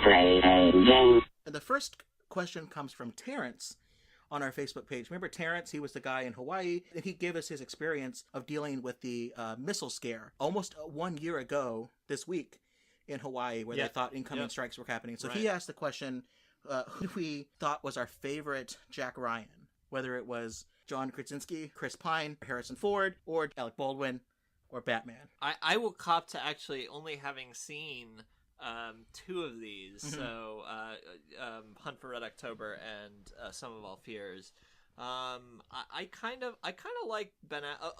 play a game. The first question comes from Terrence on our Facebook page. Remember Terrence? He was the guy in Hawaii, and he gave us his experience of dealing with the missile scare almost 1 year ago this week in Hawaii, where they thought incoming strikes were happening. So he asked the question, who we thought was our favorite Jack Ryan, whether it was John Krasinski, Chris Pine, Harrison Ford, or Alec Baldwin, or Batman. I will cop to actually only having seen two of these, so Hunt for Red October and Sum of All Fears. I kind of like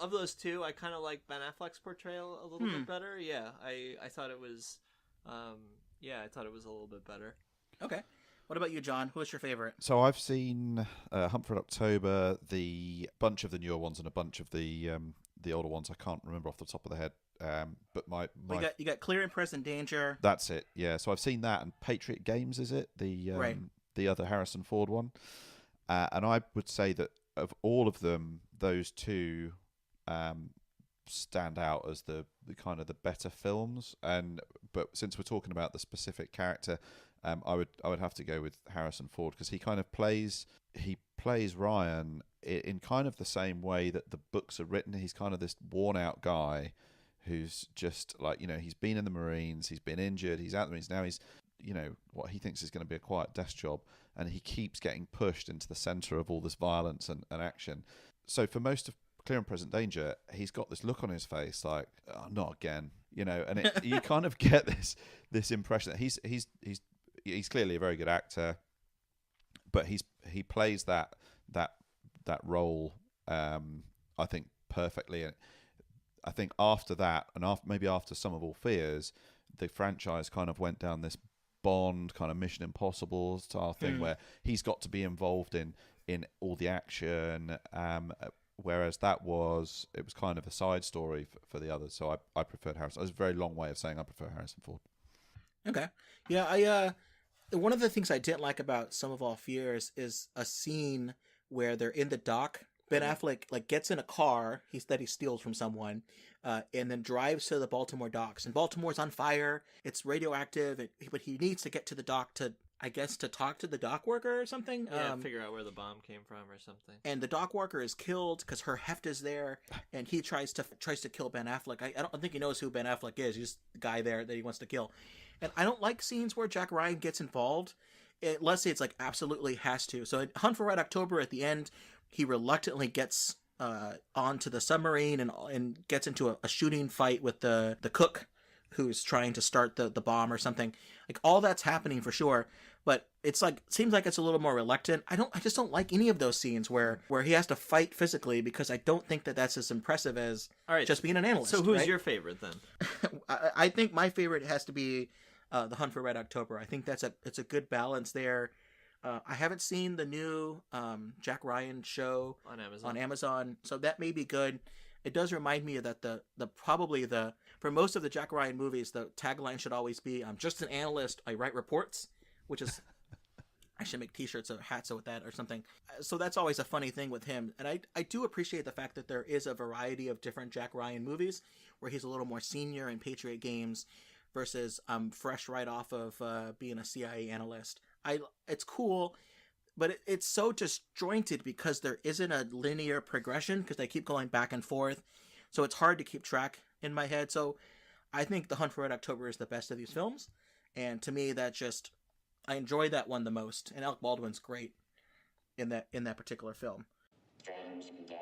of those two. I kind of like Ben Affleck's portrayal a little bit better. Yeah, I thought it was, I thought it was a little bit better. Okay. What about you, John? Who's your favorite? So I've seen Hunt for Red October, the bunch of the newer ones, and a bunch of the older ones. I can't remember off the top of the head. But you got Clear and Present Danger. That's it. Yeah. So I've seen that, and Patriot Games, is it the other Harrison Ford one? And I would say that of all of them, those two stand out as the kind of the better films. But since we're talking about the specific character, I would have to go with Harrison Ford, because he kind of plays Ryan in kind of the same way that the books are written. He's kind of this worn out guy who's just like, he's been in the Marines, he's been injured, he's out the Marines, now he's, what he thinks is going to be a quiet desk job, and he keeps getting pushed into the centre of all this violence and action. So for most of Clear and Present Danger, he's got this look on his face like, oh, not again, and you kind of get this impression that he's clearly a very good actor, but he plays that role, I think, perfectly. And I think after that, and maybe after Sum of All Fears, the franchise kind of went down this Bond kind of Mission Impossible style thing, where he's got to be involved in all the action, whereas it was kind of a side story for the others. So I preferred Harrison. That's a very long way of saying I prefer Harrison Ford. Okay. Yeah, one of the things I didn't like about Sum of All Fears is a scene where they're in the dock. Ben Affleck gets in a car that he steals from someone, and then drives to the Baltimore docks. And Baltimore's on fire. It's radioactive, but he needs to get to the dock to talk to the dock worker or something. Yeah, figure out where the bomb came from or something. And the dock worker is killed because her heft is there, and he tries to kill Ben Affleck. I don't think he knows who Ben Affleck is. He's just the guy there that he wants to kill. And I don't like scenes where Jack Ryan gets involved, unless it's absolutely has to. So in Hunt for Red October, at the end, he reluctantly gets onto the submarine and gets into a shooting fight with the cook who's trying to start the bomb or something. All that's happening for sure, but it's seems like it's a little more reluctant. I just don't like any of those scenes where he has to fight physically, because I don't think that's as impressive as just being an analyst. So who's your favorite then? I think my favorite has to be the Hunt for Red October. I think it's a good balance there. I haven't seen the new Jack Ryan show on Amazon, so that may be good. It does remind me that for most of the Jack Ryan movies, the tagline should always be, "I'm just an analyst, I write reports," which is I should make t-shirts or hats with that or something. So that's always a funny thing with him. And I do appreciate the fact that there is a variety of different Jack Ryan movies where he's a little more senior in Patriot Games versus fresh right off of being a CIA analyst. It's cool, but it's so disjointed because there isn't a linear progression, because they keep going back and forth. So it's hard to keep track in my head. So I think The Hunt for Red October is the best of these films. And to me, I enjoy that one the most. And Alec Baldwin's great in that particular film. Transmedia.